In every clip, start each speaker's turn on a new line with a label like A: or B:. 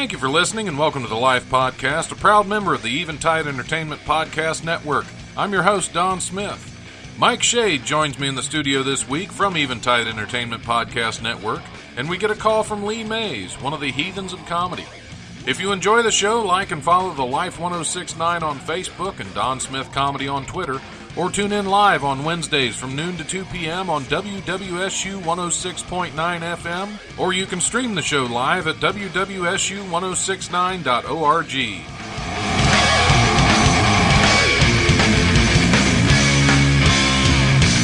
A: Thank you for listening and welcome to the Life Podcast, a proud member of the Eventide Entertainment Podcast Network. I'm your host, Don Smith. Mike Shade joins me in the studio this week from Eventide Entertainment Podcast Network, and we get a call from Lee Mays, one of the heathens of comedy. If you enjoy the show, like and follow the Life 1069 on Facebook and Don Smith Comedy on Twitter, or tune in live on Wednesdays from noon to 2 p.m. on WWSU 106.9 FM, or you can stream the show live at wwsu1069.org.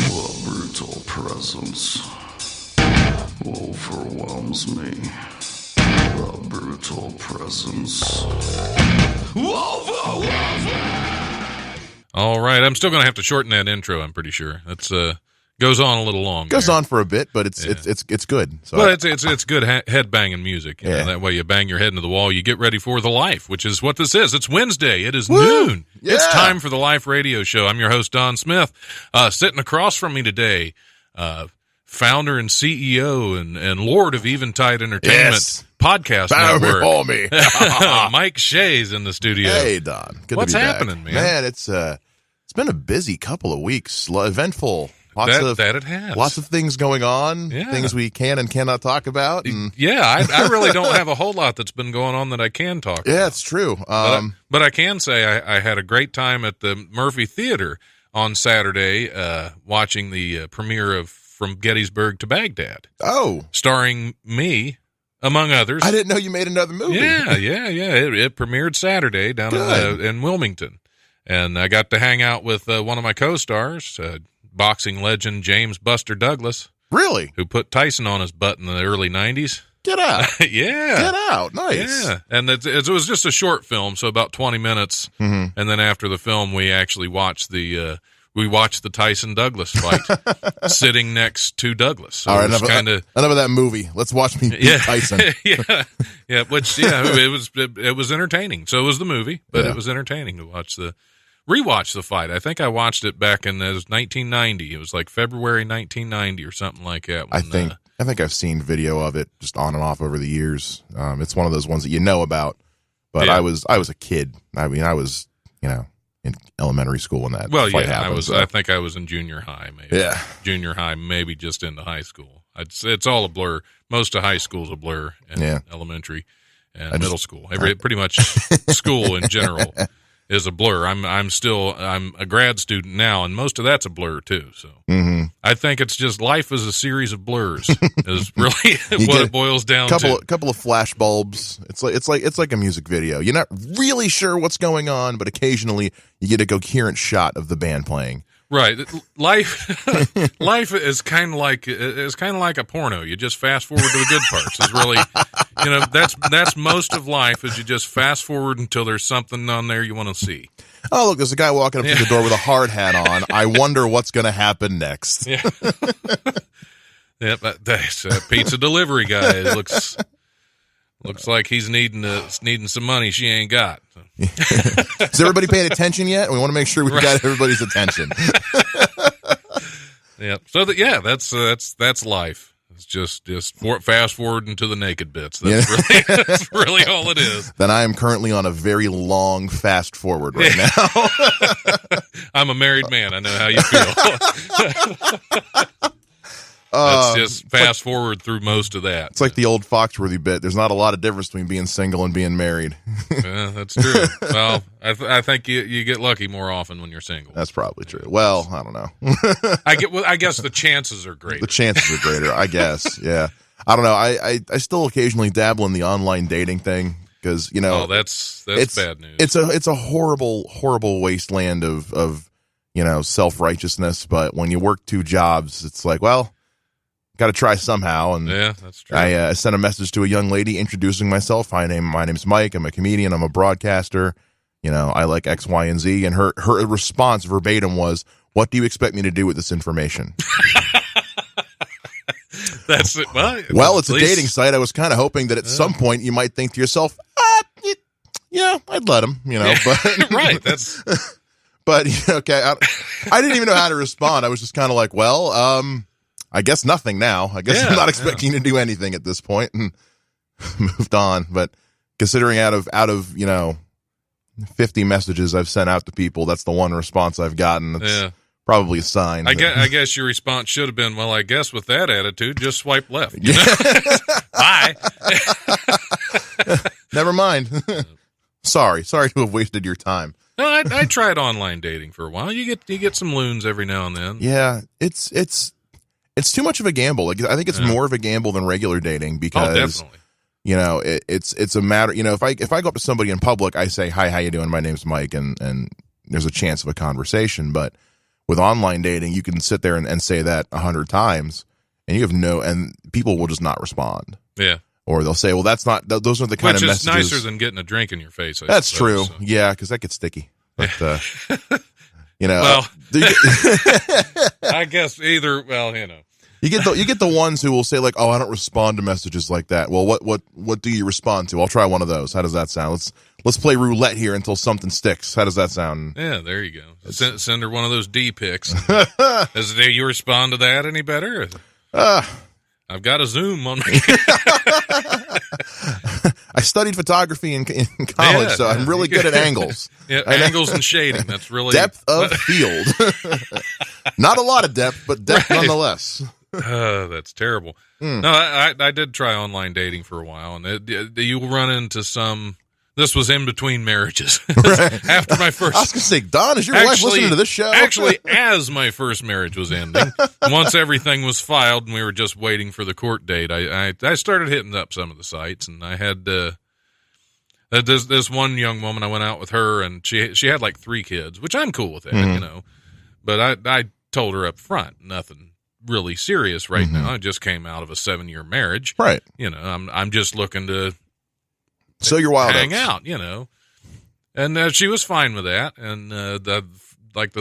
B: The brutal presence overwhelms me. The brutal presence overwhelms me.
A: All right, I'm still going to have to shorten that intro, I'm pretty sure. That's goes on a little long.
C: Goes on for a bit, but it's good. So
A: well, it's good head banging music. You know, that way you bang your head into the wall, you get ready for the Life, which is what this is. It's Wednesday. It is noon.
C: Yeah.
A: It's time for the Life Radio Show. I'm your host, Don Smith. Sitting across from me today, founder and CEO and Lord of Eventide Entertainment Podcast Network.
C: Me.
A: Mike Shay's in the studio.
C: Hey, Don. Good
A: What's
C: to be
A: happening,
C: back.
A: man?
C: It's been a busy couple of weeks. Eventful. That
A: it has.
C: Lots of things going on.
A: Yeah.
C: Things we can and cannot talk about. And,
A: I really don't have a whole lot that's been going on that I can talk about.
C: yeah, it's true.
A: But I can say I had a great time at the Murphy Theater on Saturday watching the premiere of From Gettysburg to Baghdad.
C: Oh.
A: Starring me, among others.
C: I didn't know you made another movie.
A: Yeah. It premiered Saturday down in Wilmington. And I got to hang out with one of my co-stars, boxing legend James Buster Douglas.
C: Really?
A: Who put Tyson on his butt in the early 90s.
C: Get out.
A: Yeah.
C: Get out. Nice.
A: Yeah. And it was just a short film, so about 20 minutes.
C: Mm-hmm.
A: And then after the film, we actually watched the Tyson Douglas fight sitting next to Douglas. So
C: all right,
A: enough
C: of that movie. Let's watch me beat Tyson.
A: It was entertaining. So it was the movie, but it was entertaining to rewatch the fight. I think I watched it back in 1990. It was like February 1990 or something like that.
C: I think I've seen video of it just on and off over the years. It's one of those ones that you know about, but I was a kid. I mean, I was, in elementary school when that fight happened.
A: I think I was in junior high, maybe.
C: Yeah.
A: Junior high, maybe just into high school. It's all a blur. Most of high school's a blur, and elementary and middle school. Pretty much school in general is a blur. I'm a grad student now, and most of that's a blur too. So I think it's just life is a series of blurs. Is really what it boils down to.
C: Couple of flash bulbs. It's like a music video. You're not really sure what's going on, but occasionally you get a coherent shot of the band playing.
A: Right, life is kind of like a porno. You just fast forward to the good parts. It's really, that's most of life. Is you just fast forward until there's something on there you want to see.
C: Oh, look, there's a guy walking up to the door with a hard hat on. I wonder what's going to happen next.
A: Yeah, that's a pizza delivery guy. It looks like he's needing some money she ain't got.
C: Is everybody paying attention yet? We want to make sure we've got everybody's attention.
A: Yeah. So that's life. It's just fast forward into the naked bits. That's really all it is.
C: Then I am currently on a very long fast forward right now.
A: I'm a married man. I know how you feel. Let's just fast forward through most of that.
C: It's like the old Foxworthy bit. There's not a lot of difference between being single and being married.
A: Yeah, that's true. Well, I think you get lucky more often when you're single.
C: That's probably true. Well, I don't know.
A: I guess the chances are greater.
C: The chances are greater, I guess. Yeah. I don't know. I still occasionally dabble in the online dating thing because,
A: that's bad news.
C: It's a horrible wasteland of self-righteousness. But when you work two jobs, it's like, well, got to try somehow. And
A: yeah, that's true.
C: I sent a message to a young lady introducing myself. My name's Mike. I'm a comedian. I'm a broadcaster. I like X, Y, and Z. And her response verbatim was, "What do you expect me to do with this information?"
A: That's it.
C: Well, it's a dating site. I was kind of hoping that at some point you might think to yourself, yeah, I'd let him, but
A: right. That's,
C: but okay. I didn't even know how to respond. I was just kind of like, well, I guess nothing now. I guess I'm not expecting to do anything at this point, and moved on. But considering out of 50 messages I've sent out to people, that's the one response I've gotten. That's probably a sign.
A: I guess your response should have been, well, I guess with that attitude, just swipe left.
C: Yeah.
A: Bye.
C: Never mind. Sorry to have wasted your time.
A: No, I tried online dating for a while. You get some loons every now and then.
C: Yeah, it's too much of a gamble. Like, I think it's more of a gamble than regular dating because
A: definitely.
C: It's a matter. If I go up to somebody in public, I say, "Hi, how you doing? My name's Mike," and there's a chance of a conversation. But with online dating, you can sit there and say that 100 times, and and people will just not respond.
A: Yeah.
C: Or they'll say, well, that's not, those are the kind of messages.
A: Which is nicer than getting a drink in your face.
C: That's true. So. Yeah, because that gets sticky. But,
A: well, I guess either,
C: You get the ones who will say, like, oh, I don't respond to messages like that. Well, what do you respond to? I'll try one of those. How does that sound? Let's play roulette here until something sticks. How does that sound?
A: Yeah, there you go. Send her one of those D pics. Do you respond to that any better? I've got a Zoom on me.
C: I studied photography in college, so I'm really good at angles.
A: Yeah, angles and shading. That's really
C: depth of field. Not a lot of depth, but depth nonetheless.
A: That's terrible. No, I did try online dating for a while, and you will run into some. This was in between marriages.
C: Right.
A: After my first.
C: I was going to say, Don, is your wife listening to this show?
A: Actually, as my first marriage was ending, once everything was filed and we were just waiting for the court date, I started hitting up some of the sites, and I had this one young woman. I went out with her, and she had like 3 kids, which I'm cool with that, But I told her up front, nothing really serious right now. I just came out of a 7-year marriage.
C: Right.
A: I'm just looking to.
C: So you're wild.
A: Hang out, and she was fine with that. And the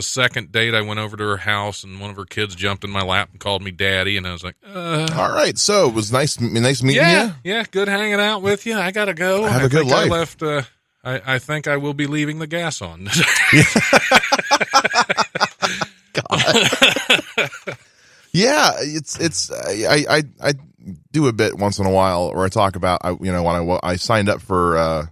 A: second date, I went over to her house, and one of her kids jumped in my lap and called me daddy, and I was like,
C: all right. So it was nice meeting you.
A: Yeah, good hanging out with you. I gotta go.
C: Have a good life.
A: I left. I think I will be leaving the gas on.
C: God. Yeah, I do a bit once in a while, or I talk about when I signed up for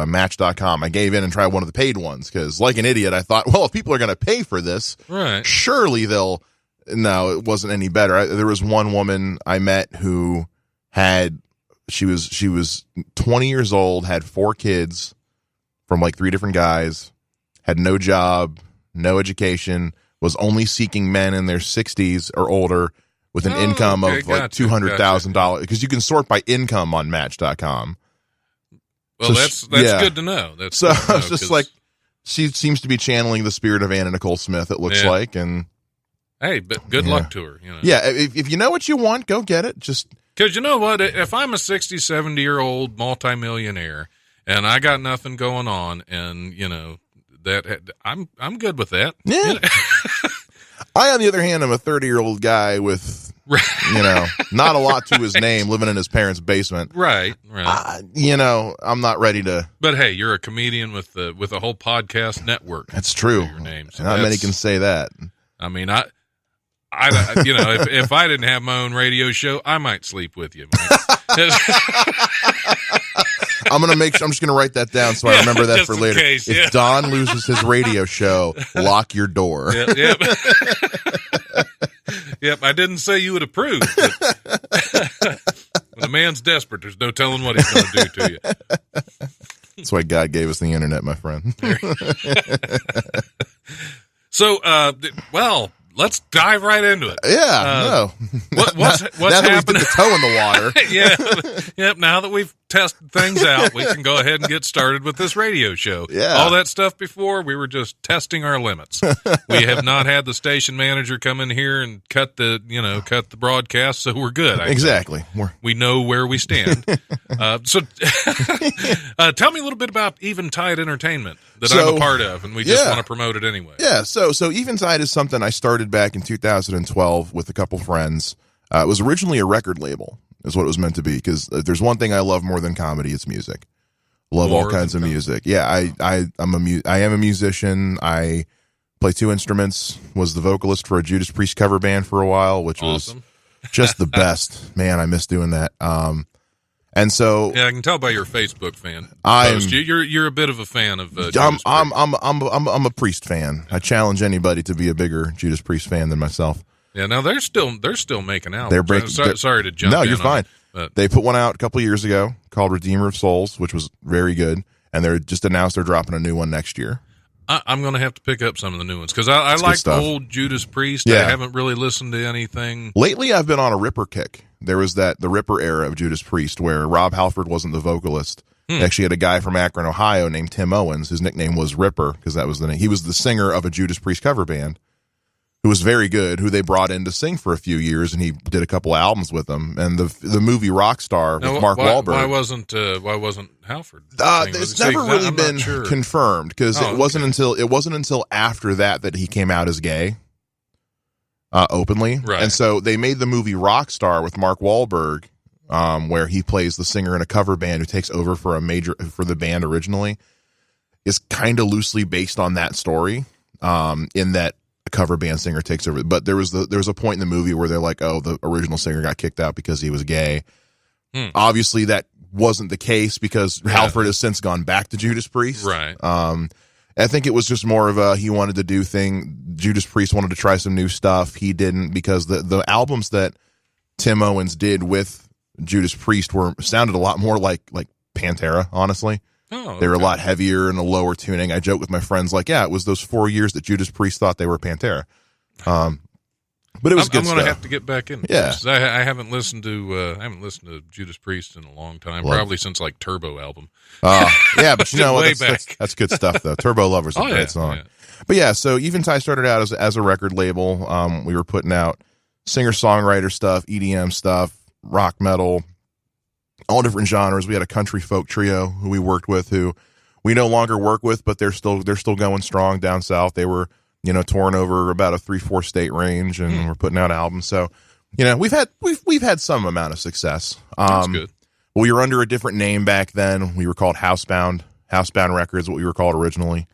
C: Match.com, I gave in and tried one of the paid ones because, like an idiot, I thought, well, if people are going to pay for this,
A: right,
C: surely they'll. No, it wasn't any better. There was one woman I met who she was 20 years old, had 4 kids from like 3 different guys, had no job, no education, was only seeking men in their 60s or older with an income of like $200,000 because you can sort by income on Match.com.
A: Well, that's good to know. It's
C: just like she seems to be channeling the spirit of Anna Nicole Smith. It looks like, and
A: hey, but good luck to her.
C: Yeah, if you know what you want, go get it. Just
A: because you know what, if I'm a 60, 70-year-old multimillionaire and I got nothing going on, and that I'm good with that.
C: Yeah. I, on the other hand, am a 30-year-old guy with, not a lot to his name, living in his parents' basement.
A: Right.
C: I'm not ready to.
A: But hey, you're a comedian with a whole podcast network.
C: That's true.
A: Your name. So
C: not many can say that.
A: I mean, if I didn't have my own radio show, I might sleep with you.
C: I'm just gonna write that down so I remember that for later.
A: Case,
C: if Don loses his radio show, lock your door.
A: Yep. Yep. I didn't say you would approve. But when a man's desperate, there's no telling what he's going to do to you.
C: That's why God gave us the internet, my friend.
A: So, let's dive right into it.
C: Yeah.
A: What's
C: now that
A: happening?
C: We've dipped the toe in the water.
A: Yeah. Yep. Now that we've tested things out, we can go ahead and get started with this radio show.
C: Yeah.
A: All that stuff before, we were just testing our limits. We have not had the station manager come in here and cut the broadcast, so we're good.
C: Exactly.
A: We know where we stand. So tell me a little bit about Eventide Entertainment that I'm a part of, and we just want to promote it anyway.
C: Yeah. So Eventide is something I started back in 2012 with a couple friends. It was originally a record label, is what it was meant to be, because there's one thing I love more than comedy, it's music. Love all kinds of music. Yeah, I am a musician. I play 2 instruments, was the vocalist for a Judas Priest cover band for a while, which was just the best. Man, I miss doing that. And so,
A: Yeah, I can tell by your Facebook fan
C: I'm-
A: post. You're a bit of a fan of Judas
C: I'm
A: Priest.
C: a Priest fan. I challenge anybody to be a bigger Judas Priest fan than myself.
A: Yeah, now they're still making albums.
C: They're breaking.
A: Sorry to jump.
C: No,
A: in
C: you're
A: on
C: fine.
A: it, but
C: They put one out a couple years ago called Redeemer of Souls, which was very good, and they're just announced they're dropping a new one next year.
A: I'm going to have to pick up some of the new ones because I
C: It's good
A: like
C: stuff.
A: old Judas Priest.
C: Yeah.
A: I haven't really listened to anything.
C: Lately, I've been on a Ripper kick. There was the Ripper era of Judas Priest where Rob Halford wasn't the vocalist. They actually had a guy from Akron, Ohio named Tim Owens. His nickname was Ripper because that was the name. He was the singer of a Judas Priest cover band who was very good, who they brought in to sing for a few years, and he did a couple albums with them. And the movie Rockstar with
A: Now,
C: Mark Wahlberg.
A: Why wasn't Halford?
C: It's never really been confirmed because
A: Oh,
C: it wasn't until after that he came out as gay openly.
A: Right.
C: And so they made the movie Rockstar with Mark Wahlberg, where he plays the singer in a cover band who takes over for the band originally. Is kind of loosely based on that story, in that a cover band singer takes over. But there was a point in the movie where they're like, oh, the original singer got kicked out because he was gay. Obviously, that wasn't the case because Halford has since gone back to Judas Priest.
A: Right.
C: I think it was just more of a he wanted to do thing. Judas Priest wanted to try some new stuff. He didn't because the albums that Tim Owens did with Judas Priest sounded a lot more like Pantera, honestly.
A: Oh,
C: They were a
A: okay.
C: lot heavier and a lower tuning. I joke with my friends like, yeah, it was those 4 years that Judas Priest thought they were Pantera. But it was good
A: I'm
C: stuff.
A: going to have to get back in.
C: Yeah.
A: I haven't listened to Judas Priest in a long time.
C: Well-
A: Probably since like Turbo album.
C: Yeah, but you know
A: Way
C: what?
A: back.
C: That's good stuff, though. Turbo Lover's a
A: Oh,
C: great
A: yeah,
C: song.
A: yeah.
C: But yeah, so Eventide started out as a record label. We were putting out singer-songwriter stuff, EDM stuff, rock metal, all different genres. We had a country folk trio who we worked with who we no longer work with, but they're still going strong down south. They were, touring over about a 3-4 state range, and we're putting out albums. So, we've had some amount of success.
A: That's good.
C: We were under a different name back then. We were called Housebound. Housebound Records, what we were called originally.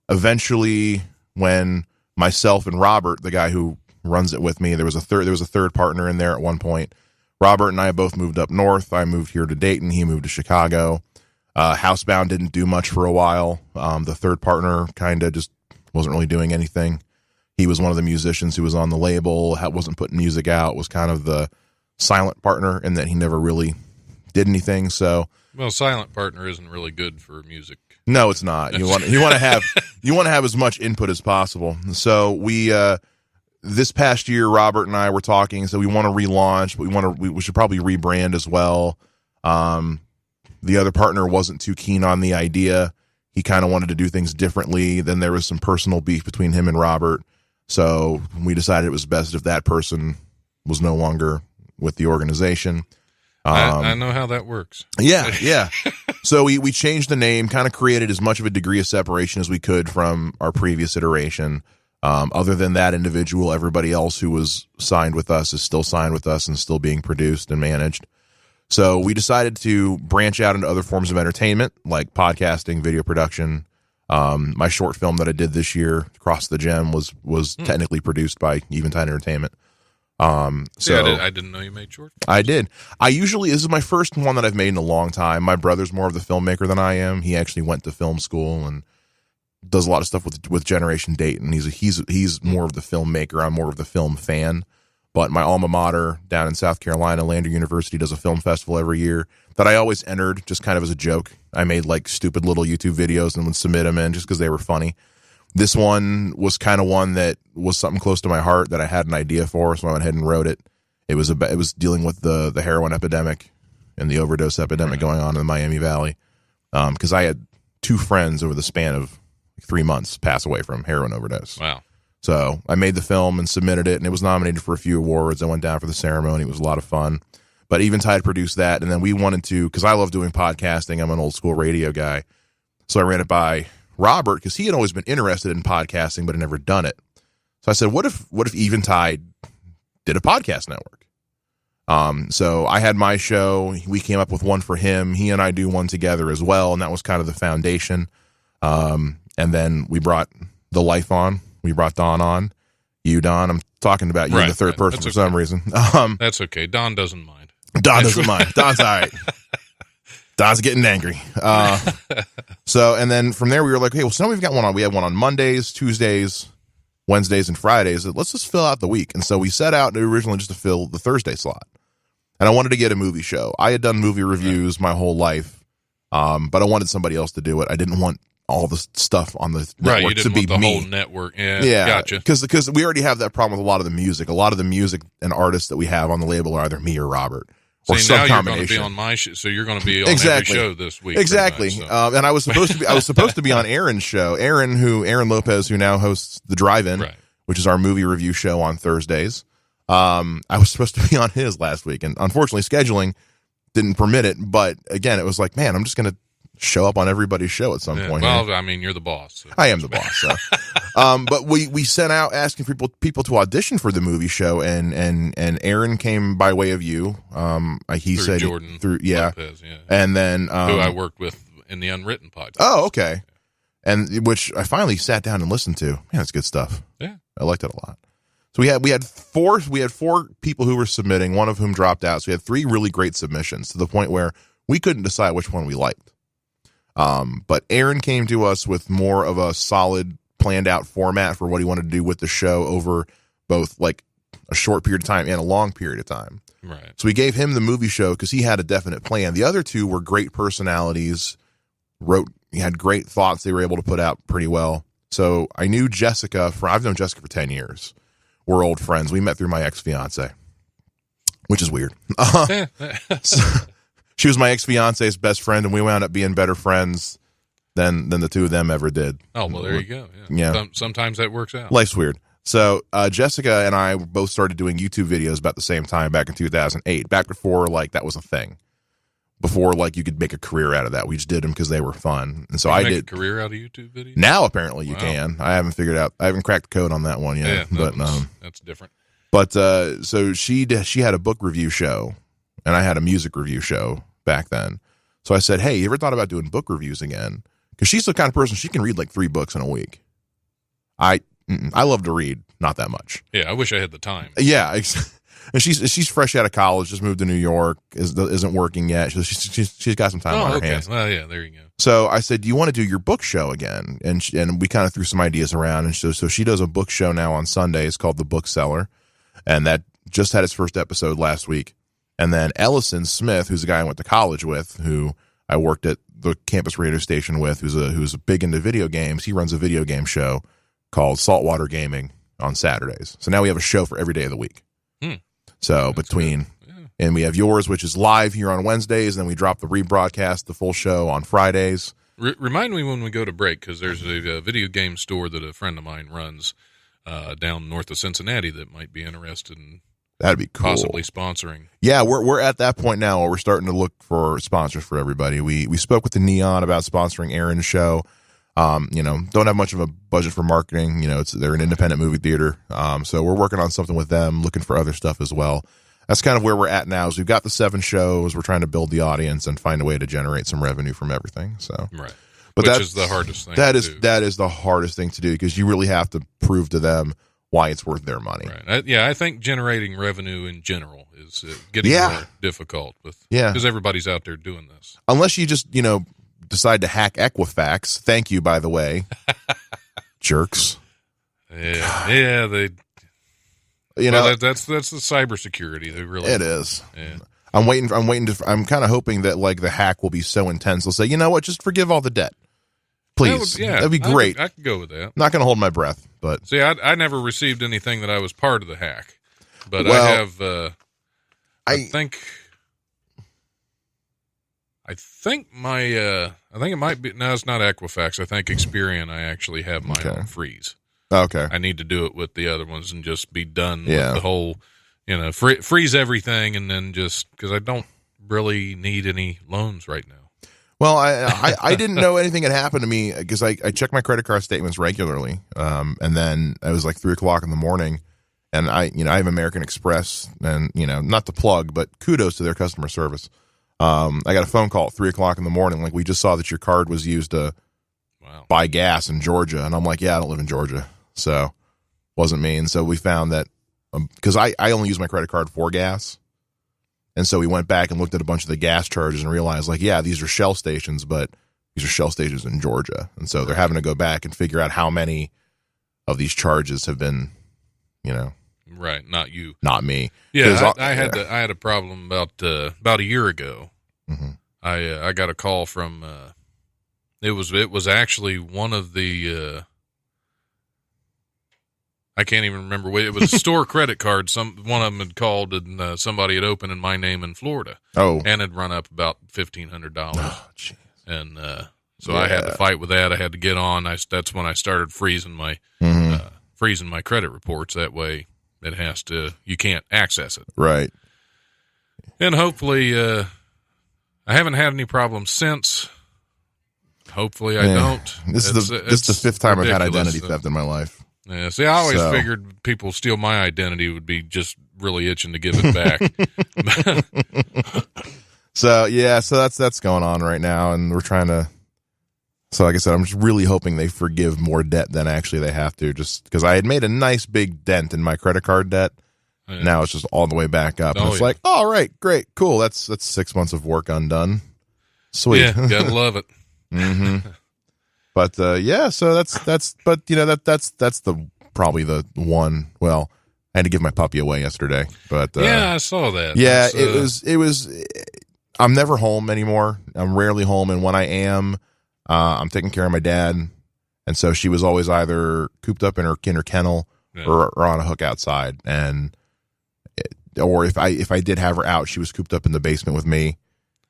C: Eventually, when myself and Robert, the guy who runs it with me, there was a third partner in there at one point. Robert and I both moved up north. I moved here to Dayton. He moved to Chicago. Housebound didn't do much for a while. The third partner kind of just wasn't really doing anything. He was one of the musicians who was on the label, wasn't putting music out, was kind of the silent partner in that he never really did anything. So
A: Well, silent partner isn't really good for music.
C: no, it's not. You want to have as much input as possible. So we this past year, Robert and I were talking. So we want to relaunch, but we should probably rebrand as well. The other partner wasn't too keen on the idea. He kind of wanted to do things differently. Then there was some personal beef between him and Robert. So we decided it was best if that person was no longer with the organization.
A: I know how that works.
C: Yeah. So we changed the name, kind of created as much of a degree of separation as we could from our previous iteration. Other than that individual, everybody else who was signed with us is still signed with us and still being produced and managed. So we decided to branch out into other forms of entertainment like podcasting, video production. My short film that I did this year, Cross the Gem, was technically produced by Eventide Entertainment. So
A: I didn't know you made short.
C: I did. This is my first one that I've made in a long time. My brother's more of the filmmaker than I am. He actually went to film school and does a lot of stuff with Generation Dayton. He's more of the filmmaker. I'm more of the film fan. But my alma mater down in South Carolina, Lander University, does a film festival every year that I always entered just kind of as a joke. I made like stupid little YouTube videos and would submit them in just because they were funny. This one was kind of one that was something close to my heart that I had an idea for, so I went ahead and wrote it. It was dealing with the heroin epidemic and the overdose epidemic going on in the Miami Valley. Because I had 2 friends over the span of 3 months pass away from heroin overdose.
A: Wow.
C: So I made the film and submitted it, and it was nominated for a few awards. I went down for the ceremony. It was a lot of fun. But Eventide produced that, and then we wanted to, because I love doing podcasting. I'm an old school radio guy. So I ran it by Robert, because he had always been interested in podcasting, but had never done it. So I said, what if Eventide did a podcast network? So I had my show. We came up with one for him. He and I do one together as well, and that was kind of the foundation. And then we brought the life on. We brought Don on. You, Don. I'm talking about you in the third person
A: That's
C: for some reason.
A: That's okay. Don doesn't mind.
C: Don doesn't mind. Don's all right. Don's getting angry. So, and then from there we were like, hey, well, so now we've got one on. We have one on Mondays, Tuesdays, Wednesdays, and Fridays. Let's just fill out the week. And so we set out originally just to fill the Thursday slot. And I wanted to get a movie show. I had done movie reviews my whole life, but I wanted somebody else to do it. I didn't want all the stuff on the network
A: you
C: to be
A: want the
C: me.
A: whole network. Yeah, gotcha.
C: Because we already have that problem with a lot of the music. A lot of the music and artists that we have on the label are either me or Robert. Or
A: See, now
C: some
A: you're going to
C: combination.
A: be on my show, so you're going to be on
C: Exactly.
A: every show this week.
C: Exactly.
A: Much, so.
C: And I was supposed to be on Aaron's show. Aaron Lopez, who now hosts the Drive-In,
A: Right.
C: which is our movie review show on Thursdays. I was supposed to be on his last week, and unfortunately scheduling didn't permit it. But again, it was like, man, I'm just going to show up on everybody's show at some point.
A: Well,
C: here.
A: I mean, you're the boss. So.
C: I am the boss. So. But we sent out asking people to audition for the movie show, and Aaron came by way of you. He
A: Through
C: said
A: Jordan
C: Lopez,
A: yeah.
C: and then
A: who I worked with in the Unwritten podcast.
C: Oh, okay. And which I finally sat down and listened to. Man, it's good stuff.
A: Yeah,
C: I liked it a lot. So we had four people who were submitting, one of whom dropped out. So we had 3 really great submissions to the point where we couldn't decide which one we liked. But Aaron came to us with more of a solid, planned out format for what he wanted to do with the show over both like a short period of time and a long period of time.
A: right.
C: So we gave him the movie show because he had a definite plan. The other 2 were great personalities, had great thoughts they were able to put out pretty well. So I knew Jessica I've known Jessica for 10 years. We're old friends. We met through my ex-fiance, which is weird. So, she was my ex-fiance's best friend, and we wound up being better friends than the 2 of them ever did.
A: Oh, well, there you go.
C: Yeah.
A: Sometimes that works out.
C: Life's weird. So Jessica and I both started doing YouTube videos about the same time back in 2008, back before like that was a thing. Before like you could make a career out of that. We just did them because they were fun. And so I did
A: a career out of YouTube videos?
C: Now apparently you
A: Wow.
C: can. I haven't cracked the code on that one yet.
A: Yeah,
C: but
A: that's different.
C: But so she had a book review show, and I had a music review show back then. So I said, hey, you ever thought about doing book reviews again? Because she's the kind of person, she can read like 3 books in a week. I love to read, not that much.
A: Yeah, I wish I had the time.
C: Yeah, and she's fresh out of college, just moved to New York, isn't working yet. So she's got some time on her hands.
A: Well, yeah, there you go.
C: So I said, do you want to do your book show again? And we kind of threw some ideas around. And so she does a book show now on Sundays called The Bookseller. And that just had its first episode last week. And then Ellison Smith, who's a guy I went to college with, who I worked at the campus radio station with, who's big into video games. He runs a video game show called Saltwater Gaming on Saturdays. So now we have a show for every day of the week. So and we have yours, which is live here on Wednesdays, and then we drop the rebroadcast, the full show on Fridays.
A: Remind me when we go to break, because there's a video game store that a friend of mine runs down north of Cincinnati that might be interested in
C: That'd be cool.
A: possibly sponsoring.
C: Yeah, we're at that point now where we're starting to look for sponsors for everybody. We spoke with the Neon about sponsoring Aaron's show. Don't have much of a budget for marketing. They're an independent movie theater. So we're working on something with them, looking for other stuff as well. That's kind of where we're at now. Is we've got the 7 shows. We're trying to build the audience and find a way to generate some revenue from everything. So,
A: Right.
C: but
A: Which is the hardest thing.
C: That
A: to
C: is
A: do.
C: that is the hardest thing to do, because you really have to prove to them why it's worth their money.
A: Right. I think generating revenue in general is getting more difficult because everybody's out there doing this.
C: Unless you just, decide to hack Equifax. Thank you, by the way. Jerks.
A: Yeah, they. That's the cybersecurity. They really.
C: It is.
A: Yeah.
C: I'm kind of hoping that like the hack will be so intense. They'll say, you know what, just forgive all the debt. Please. That'd be great.
A: I could go with that.
C: Not going to hold my breath, but.
A: See, I never received anything that I was part of the hack, but
C: Well,
A: I have. I think it might be. No, it's not Equifax. I think Experian. I actually have my own freeze.
C: Okay.
A: I need to do it with the other ones and just be done
C: Yeah.
A: with the whole, freeze everything, and then just because I don't really need any loans right now.
C: Well, I didn't know anything had happened to me because I check my credit card statements regularly. And then it was like 3:00 in the morning, and I have American Express, and, not to plug, but kudos to their customer service. I got a phone call at 3:00 in the morning. Like, we just saw that your card was used to buy gas in Georgia. And I'm like, yeah, I don't live in Georgia. So wasn't me. And so we found that because I only use my credit card for gas. And so we went back and looked at a bunch of the gas charges and realized, like, yeah, these are Shell stations, but these are Shell stations in Georgia. And so they're having to go back and figure out how many of these charges have been,
A: right, not you,
C: not me.
A: Yeah, I had a problem about a year ago.
C: Mm-hmm.
A: I got a call from it was actually one of the I can't even remember what it was. A store credit card. One of them had called and somebody had opened in my name in Florida.
C: Oh,
A: and had run up about $1,500.
C: Oh, jeez.
A: And so I had to fight with that. I had to get on. That's when I started freezing my credit reports. That way, you can't access it.
C: Right.
A: And hopefully, I haven't had any problems since. Hopefully, I don't.
C: This is the fifth time I've had identity theft in my life.
A: Yeah. See, I always figured people steal my identity would be just really itching to give it back.
C: So that's going on right now, and we're trying to. So like I said, I'm just really hoping they forgive more debt than actually they have to, just because I had made a nice big dent in my credit card debt. Yeah. Now it's just all the way back up. And it's like, all right, great, cool. That's 6 months of work undone. Sweet.
A: Yeah, gotta love it.
C: Mm-hmm. But so that's the probably the one. Well, I had to give my puppy away yesterday, but
A: yeah, I saw that.
C: Yeah, it was. I'm never home anymore. I'm rarely home, and when I am, I'm taking care of my dad, and so she was always either cooped up in her kennel or on a hook outside, or if I did have her out, she was cooped up in the basement with me.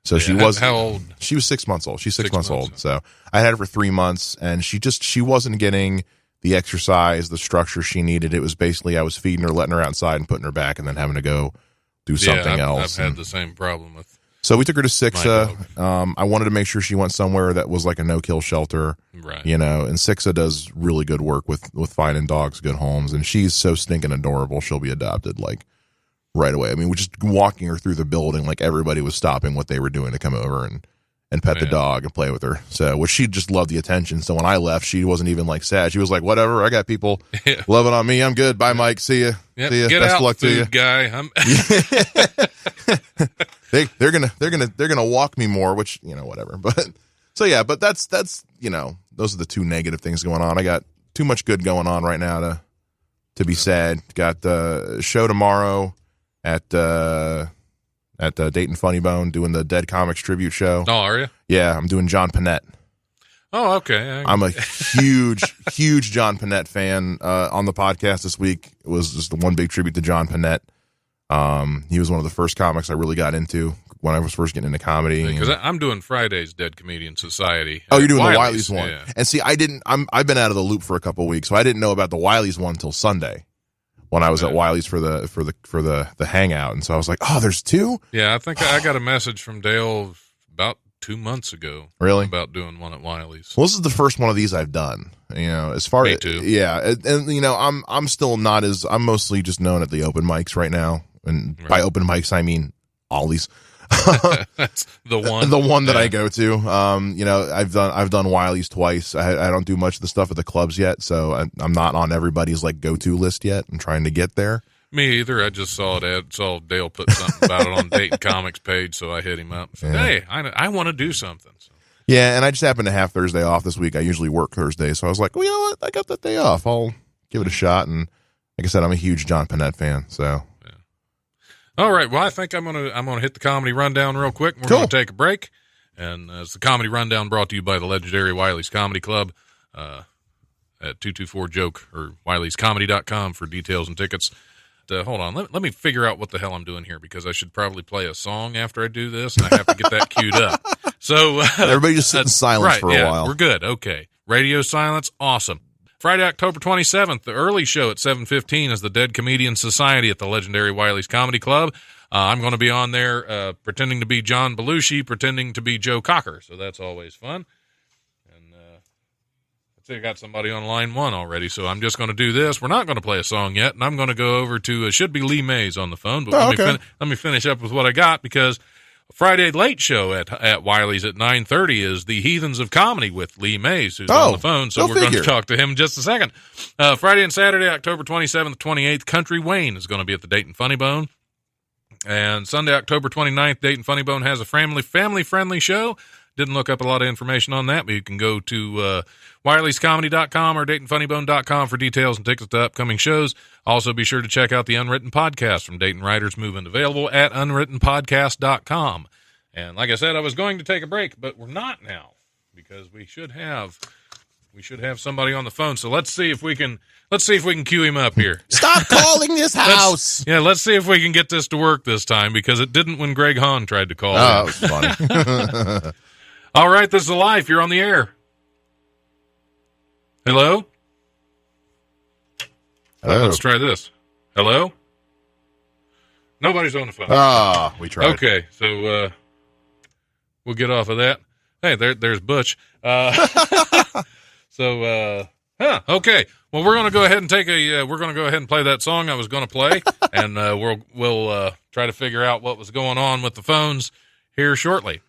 C: So she was
A: how old?
C: She was 6 months old. She's 6 months old. So I had her for 3 months, and she wasn't getting the exercise, the structure she needed. It was basically I was feeding her, letting her outside, and putting her back, and then having to go do something else.
A: I've had the same problem with.
C: So we took her to Sixa. I wanted to make sure she went somewhere that was like a no-kill shelter,
A: right?
C: And Sixa does really good work with finding dogs good homes, and she's so stinking adorable. She'll be adopted like right away. I mean, we're just walking her through the building, like everybody was stopping what they were doing to come over and pet the dog and play with her. So, which she just loved the attention. So when I left, she wasn't even like sad. She was like, whatever, I got people loving on me. I'm good. Bye, Mike. See ya.
A: Yep.
C: See ya.
A: Get
C: Best
A: out,
C: of luck to you,
A: guy.
C: They're gonna walk me more, which whatever. But but that's those are the two negative things going on. I got too much good going on right now to be sad. Got the show tomorrow at Dayton Funny Bone, doing the Dead Comics tribute show.
A: Oh, are you?
C: Yeah, I'm doing John Panette.
A: Oh, okay.
C: I'm a huge John Panette fan. On the podcast this week, it was just the one big tribute to John Panette. He was one of the first comics I really got into when I was first getting into comedy.
A: Because I'm doing Friday's Dead Comedian Society.
C: Oh, you're doing the Wiley's one.
A: Yeah.
C: And see, I've been out of the loop for a couple of weeks, so I didn't know about the Wiley's one until Sunday when I was at Wiley's for the hangout. And so I was like, oh, there's two?
A: Yeah, I think I got a message from Dale about 2 months ago.
C: Really?
A: About doing one at Wiley's.
C: Well, this is the first one of these I've done. As far
A: Me
C: as
A: too.
C: Yeah, and I'm still not as I'm mostly just known at the open mics right now. And by open mics I mean Ollie's.
A: That's the one.
C: The one that I go to. I've done Wiley's twice. I don't do much of the stuff at the clubs yet, so I'm not on everybody's like go-to list yet. I'm trying to get there.
A: Me either. I just saw Dale put something about it on Dayton Comics page, so I hit him up and said, hey, I want to do something. So.
C: Yeah, and I just happened to have Thursday off this week. I usually work Thursday, so I was like, well, you know what? I got that day off. I'll give it a shot. And like I said, I'm a huge John Panette fan, so.
A: All right. Well, I think I'm gonna hit the comedy rundown real quick. We're gonna take a break, and it's the comedy rundown brought to you by the legendary Wiley's Comedy Club at 224-JOKE or Wiley'sComedy.com for details and tickets. Hold on, let me figure out what the hell I'm doing here because I should probably play a song after I do this, and I have to get that queued up. So
C: everybody just sit in silence for a while.
A: We're good. Okay, radio silence, awesome. Friday, October 27th, the early show at 7:15 is the Dead Comedian Society at the legendary Wiley's Comedy Club. I'm going to be on there pretending to be John Belushi, pretending to be Joe Cocker, so that's always fun. And I think I got somebody on line one already, so I'm just going to do this. We're not going to play a song yet, and I'm going to go over to, should be Lee Mays on the phone, but let me finish up with what I got because Friday late show at Wiley's at 9:30 is the Heathens of Comedy with Lee Mays, who's on the phone. So we're going to talk to him in just a second. Friday and Saturday, October 27th, 28th, Country Wayne is going to be at the Dayton Funny Bone. And Sunday, October 29th, Dayton Funny Bone has a family-friendly show. Didn't look up a lot of information on that, but you can go to Wiley'sComedy.com or DaytonFunnyBone.com for details and tickets to upcoming shows. Also, be sure to check out the Unwritten Podcast from Dayton Writers Movement, available at UnwrittenPodcast.com. And like I said, I was going to take a break, but we're not now, because we should have somebody on the phone. So let's see if we can cue him up here.
C: Stop calling this house.
A: Let's see if we can get this to work this time, because it didn't when Greg Hahn tried to call.
C: Oh, it was funny.
A: All right, this is Life. You're on the air. Hello?
C: Hello.
A: Let's try this. Hello? Nobody's on the phone.
C: We tried.
A: Okay, so we'll get off of that. Hey, there's Butch. Okay. Well, we're going to go ahead and play that song I was going to play, and we'll try to figure out what was going on with the phones here shortly.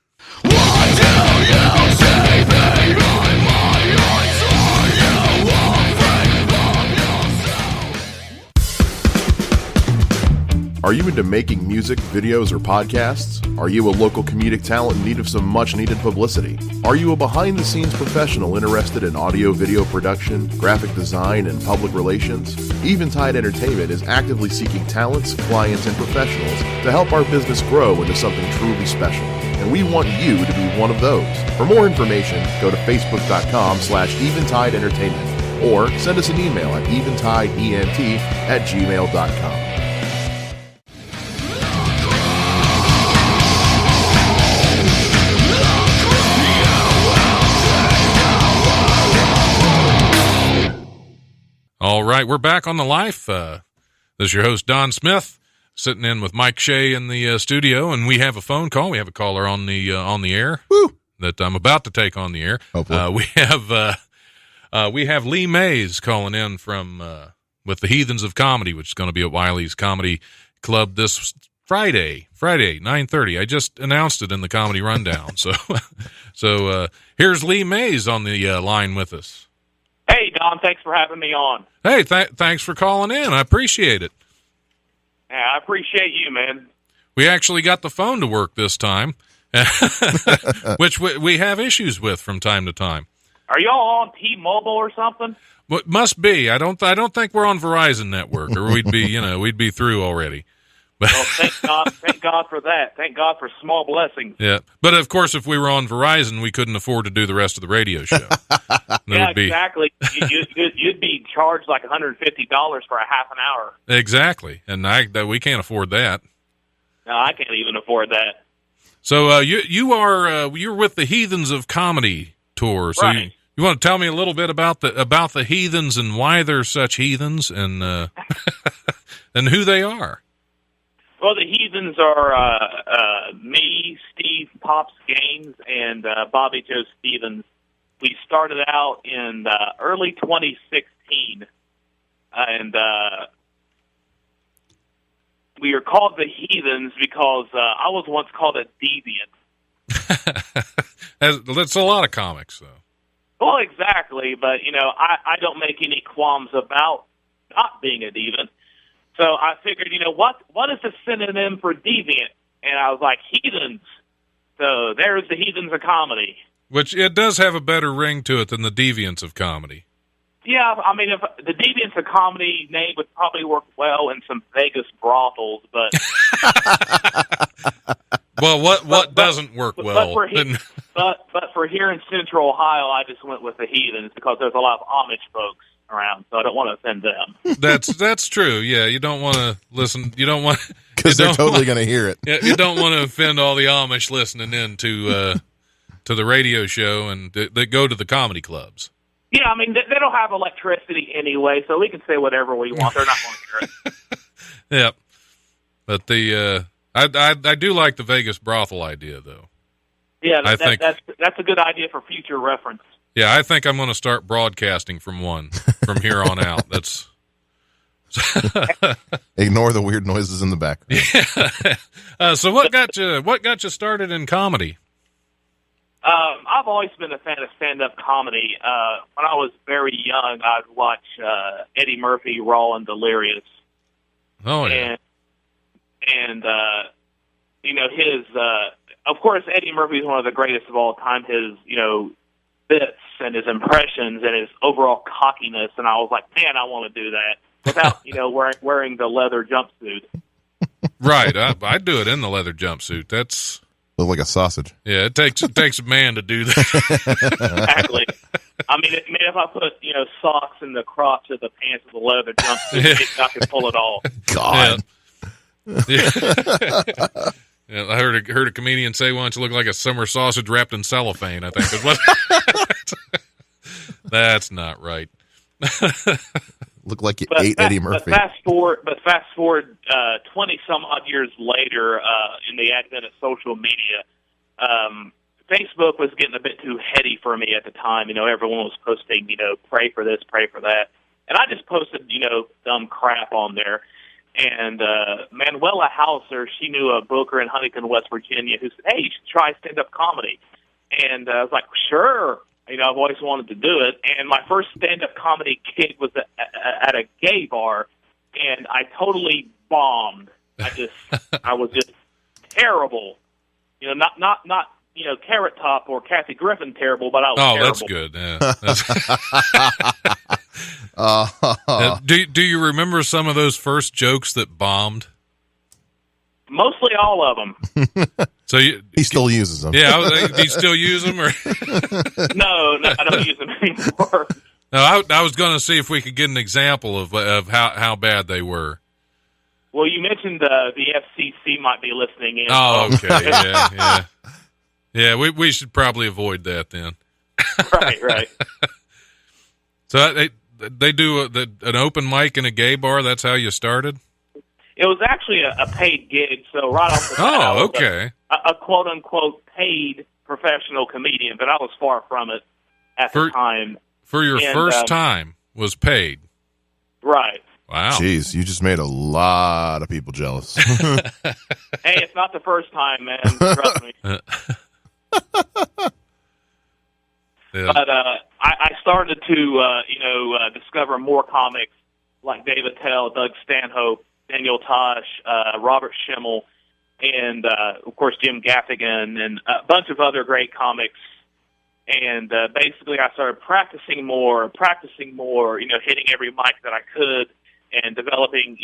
C: Are you into making music, videos, or podcasts? Are you a local comedic talent in need of some much-needed publicity? Are you a behind-the-scenes professional interested in audio, video production, graphic design, and public relations? Eventide Entertainment is actively seeking talents, clients, and professionals to help our business grow into something truly special. And we want you to be one of those. For more information, go to facebook.com/Eventide Entertainment or send us an email at eventideent@gmail.com.
A: All right, we're back on the Life. This is your host, Don Smith, sitting in with Mike Shea in the studio, and we have a phone call. We have a caller on the air.
C: Woo!
A: That I'm about to take on the air.
C: Hopefully.
A: We have Lee Mays calling in from with the Heathens of Comedy, which is going to be at Wiley's Comedy Club this Friday 9:30. I just announced it in the Comedy Rundown. So here's Lee Mays on the line with us.
D: Hey, Don, thanks for having me on.
A: Hey, thanks for calling in. I appreciate it.
D: Yeah, I appreciate you, man.
A: We actually got the phone to work this time, which we have issues with from time to time.
D: Are y'all on T-Mobile or something?
A: Well, must be. I don't think we're on Verizon network, or we'd be through already. But
D: Well, thank God for that. Thank God for small blessings.
A: yeah, but of course, if we were on Verizon, we couldn't afford to do the rest of the radio show.
D: Yeah, exactly. You'd be charged like $150 for a half an hour.
A: Exactly, and we can't afford that.
D: No, I can't even afford that.
A: So you're with the Heathens of Comedy tour. So
D: Right.
A: you want to tell me a little bit about the Heathens and why they're such heathens and and who they are.
D: Well, the Heathens are me, Steve Pops Gaines, and Bobby Joe Stevens. We started out in early 2016, and we are called the Heathens because I was once called a deviant.
A: That's a lot of comics, though.
D: Well, exactly, but, I don't make any qualms about not being a deviant. So I figured, what is the synonym for deviant? And I was like, Heathens. So there's the Heathens of Comedy.
A: Which it does have a better ring to it than the Deviants of Comedy.
D: Yeah, I mean, if the Deviants of Comedy name would probably work well in some Vegas brothels, but...
A: Well, what doesn't work well?
D: But for here in Central Ohio, I just went with the Heathens because there's a lot of Amish folks around, so I don't want to offend them.
A: That's true. Yeah, you don't want to listen. You don't want
C: Because they're totally going to hear it.
A: You don't want to offend all the Amish listening in to the radio show and that go to the comedy clubs.
D: Yeah, I mean, they don't have electricity anyway, so we can say whatever we want. They're not going to hear it.
A: Yeah, but I do like the Vegas brothel idea, though.
D: Yeah, that's a good idea for future reference.
A: Yeah, I think I'm going to start broadcasting from here on out. That's
C: Ignore the weird noises in the background.
A: Yeah. So what got you started in comedy?
D: I've always been a fan of stand-up comedy. When I was very young, I'd watch Eddie Murphy, Raw and Delirious.
A: Oh yeah.
D: and his. Of course, Eddie Murphy is one of the greatest of all time. His bits and his impressions and his overall cockiness, and I was like, man, I want to do that without wearing the leather jumpsuit.
A: Right, I'd do it in the leather jumpsuit. That's
C: Look like a sausage.
A: yeah. It takes a man to do that.
D: Exactly. I mean, if I put socks in the crotch of the pants of the leather jumpsuit, I could pull it all.
C: God.
A: Yeah. Yeah, I heard a comedian say once, "You look like a summer sausage wrapped in cellophane." I think is what. That's not right.
C: Look like you ate Eddie Murphy.
D: But fast forward 20 some odd years later, in the advent of social media, Facebook was getting a bit too heady for me at the time. Everyone was posting, pray for this, pray for that, and I just posted, dumb crap on there. And Manuela Hauser, she knew a booker in Huntington, West Virginia, who said, "Hey, you should try stand-up comedy." And I was like, "Sure." I've always wanted to do it. And my first stand-up comedy gig was at a gay bar, and I totally bombed. I was just terrible. Not Carrot Top or Kathy Griffin terrible, but I was terrible.
A: That's good. Yeah. Do you remember some of those first jokes that bombed?
D: Mostly all of them.
A: So
C: he still uses them.
A: Yeah, do you still use them? Or?
D: No, I don't use them anymore.
A: No, I was going to see if we could get an example of how bad they were.
D: Well, you mentioned the FCC might be listening in.
A: Oh, okay, yeah. We should probably avoid that then.
D: Right.
A: So they do an open mic in a gay bar. That's how you started?
D: It was actually a paid gig, so right off the bat, I was
A: okay.
D: a quote-unquote paid professional comedian, but I was far from it at the time.
A: For your first time was paid?
D: Right.
A: Wow.
C: Jeez, you just made a lot of people jealous.
D: Hey, it's not the first time, man. Trust me.
A: Yeah.
D: But I started to, discover more comics like David Tell, Doug Stanhope, Daniel Tosh, Robert Schimmel, and, of course, Jim Gaffigan, and a bunch of other great comics. And basically I started practicing more, hitting every mic that I could, and developing,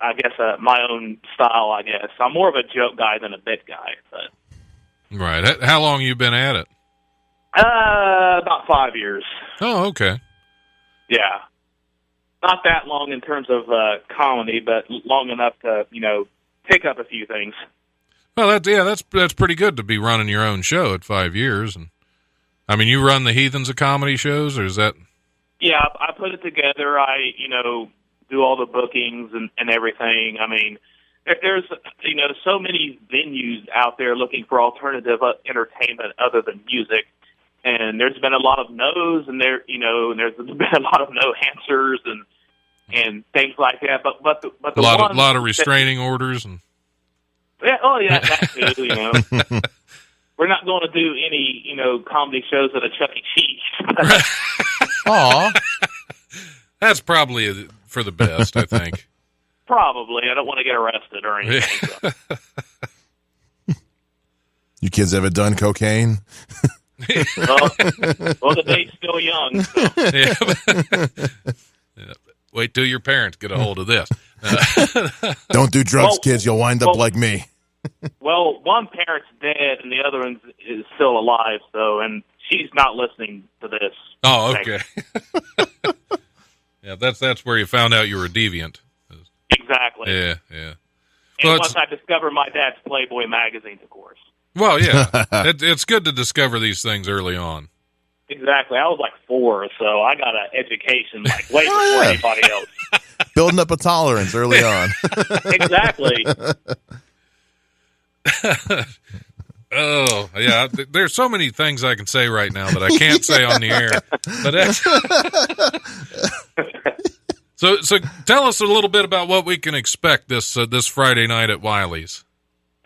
D: I guess my own style, I guess. I'm more of a joke guy than a bit guy. But.
A: Right. How long you been at it?
D: About 5 years.
A: Oh, okay.
D: Yeah. Not that long in terms of comedy, but long enough to, pick up a few things.
A: Well, that's pretty good to be running your own show at 5 years. And I mean, you run the Heathens of Comedy shows, or is that? Yeah,
D: I put it together. I, do all the bookings and everything. I mean, there's, so many venues out there looking for alternative entertainment other than music. And there's been a lot of no's, and there's been a lot of no answers and things like that. But the
A: a lot of restraining orders and.
D: Yeah, that too. We're not going to do any comedy shows at a Chuck E. Cheese.
C: Aw,
A: that's probably for the best, I think.
D: Probably. I don't want to get arrested or anything. So.
C: You kids ever done cocaine?
D: Well, the date's still young. So.
A: Yeah. Wait till your parents get a hold of this.
C: Don't do drugs, kids. You'll wind up like me.
D: Well, one parent's dead and the other one is still alive, and she's not listening to this.
A: Oh, okay. Yeah, that's where you found out you were a deviant.
D: Exactly.
A: Yeah.
D: And
A: Well,
D: once I discovered my dad's Playboy magazines, of course.
A: Well, yeah. It's good to discover these things early on.
D: Exactly. I was like 4, so I got an education way before anybody else.
C: Building up a tolerance early on.
D: Exactly.
A: Oh, yeah. There's so many things I can say right now that I can't say on the air. But so tell us a little bit about what we can expect this Friday night at Wiley's.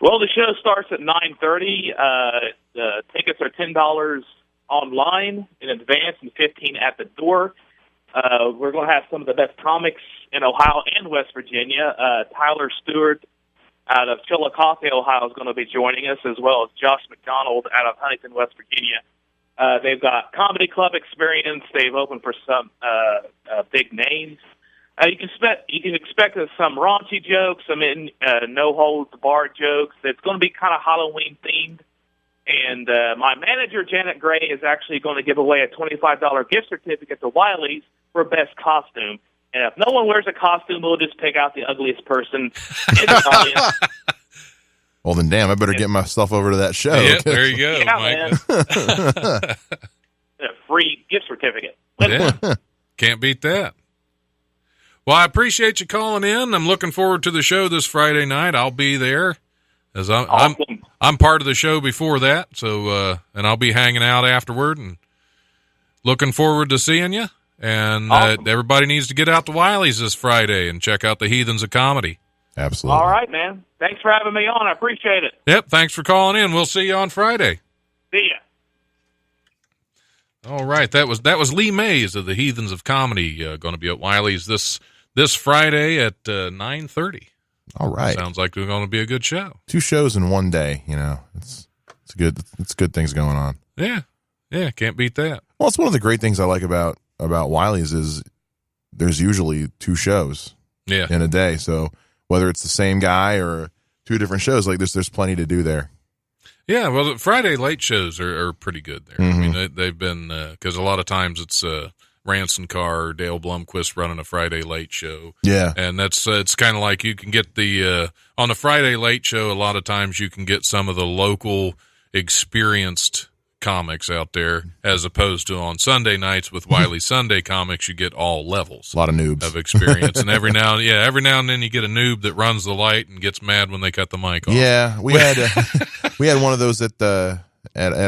D: Well, the show starts at 9:30. The tickets are $10 online in advance and $15 at the door. We're going to have some of the best comics in Ohio and West Virginia. Tyler Stewart out of Chillicothe, Ohio, is going to be joining us, as well as Josh McDonald out of Huntington, West Virginia. They've got comedy club experience. They've opened for some big names. You can expect some raunchy jokes, some no holds barred jokes. It's going to be kind of Halloween themed. And my manager, Janet Gray, is actually going to give away a $25 gift certificate to Wiley's for best costume. And if no one wears a costume, we'll just pick out the ugliest person in the audience.
C: Well, then, damn, I better get myself over to that show.
A: Yeah, there you go,
D: Yeah,
A: Mike.
D: man. A free gift certificate.
A: Yeah, can't beat that. Well, I appreciate you calling in. I'm looking forward to the show this Friday night. I'll be there, as
D: Awesome.
A: I'm part of the show before that. So, and I'll be hanging out afterward, and looking forward to seeing you. And
D: Awesome.
A: everybody needs to get out to Wiley's this Friday and check out the Heathens of Comedy.
C: Absolutely.
D: All right, man. Thanks for having me on. I appreciate it.
A: Yep. Thanks for calling in. We'll see you on Friday.
D: See ya.
A: All right. That was Lee Mays of the Heathens of Comedy going to be at Wiley's this Friday at 9:30.
C: All right.
A: Sounds like it's going to be a good show.
C: 2 shows in one day, it's good things going on.
A: Yeah. Yeah. Can't beat that.
C: Well, it's one of the great things I like about Wiley's is there's usually 2 shows
A: Yeah.
C: in a day. So whether it's the same guy or 2 different shows, like there's plenty to do there.
A: Yeah. Well, the Friday late shows are pretty good there.
C: Mhm.
A: I mean, they've been, because a lot of times it's Ranson Carr or Dale Blumquist running a Friday late show.
C: Yeah.
A: And that's it's kind of like you can get on the Friday late show, a lot of times you can get some of the local experienced comics out there, as opposed to on Sunday nights with Wiley Sunday Comics, you get all levels
C: A lot of noobs.
A: of experience. And every now and then you get a noob that runs the light and gets mad when they cut the mic off.
C: Yeah, we had one of those at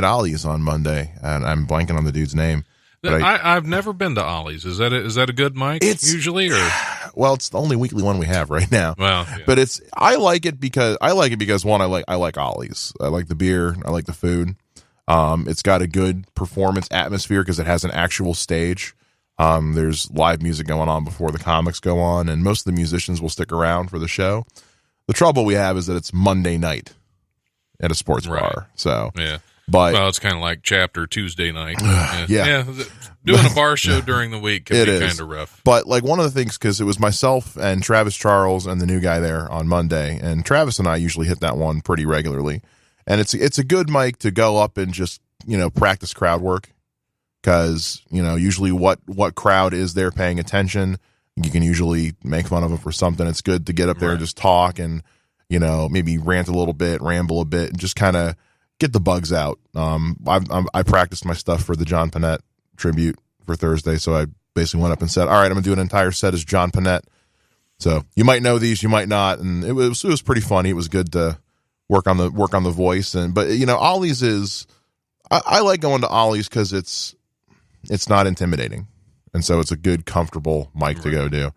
C: Ollie's on Monday, and I'm blanking on the dude's name. But
A: I've never been to Ollie's. Is that a good mic usually, or?
C: Well, it's the only weekly one we have right now.
A: Well, yeah.
C: But I like it because one, I like Ollie's. I like the beer. I like the food. It's got a good performance atmosphere because it has an actual stage. There's live music going on before the comics go on, and most of the musicians will stick around for the show. The trouble we have is that it's Monday night at a sports bar. So,
A: yeah.
C: but
A: Well, it's kind of like Chapter Tuesday night.
C: Yeah.
A: Doing a bar show during the week can be kind of rough.
C: But like one of the things, because it was myself and Travis Charles and the new guy there on Monday, and Travis and I usually hit that one pretty regularly. And it's a good mic to go up and just, practice crowd work, because, usually what crowd is there paying attention, you can usually make fun of them for something. It's good to get up there and just talk and, maybe rant a little bit, ramble a bit, and just kind of get the bugs out. I practiced my stuff for the John Panette tribute for Thursday, so I basically went up and said, all right, I'm going to do an entire set as John Panette. So you might know these, you might not, and it was pretty funny. It was good to work on the voice, but Ollie's is I like going to Ollie's because it's not intimidating, and so it's a good, comfortable mic to go do.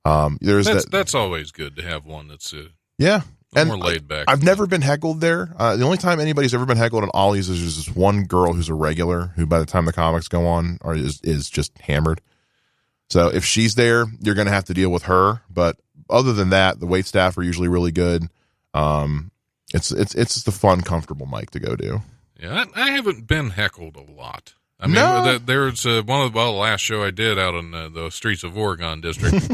C: That's
A: always good to have one that's
C: yeah, and
A: more laid back.
C: I've never been heckled there. The only time anybody's ever been heckled at Ollie's is just this one girl who's a regular who, by the time the comics go on, is just hammered. So if she's there, you're going to have to deal with her. But other than that, the wait staff are usually really good. It's just a fun, comfortable mic to go do.
A: Yeah, I haven't been heckled a lot. I mean, there's the last show I did out in the streets of Oregon district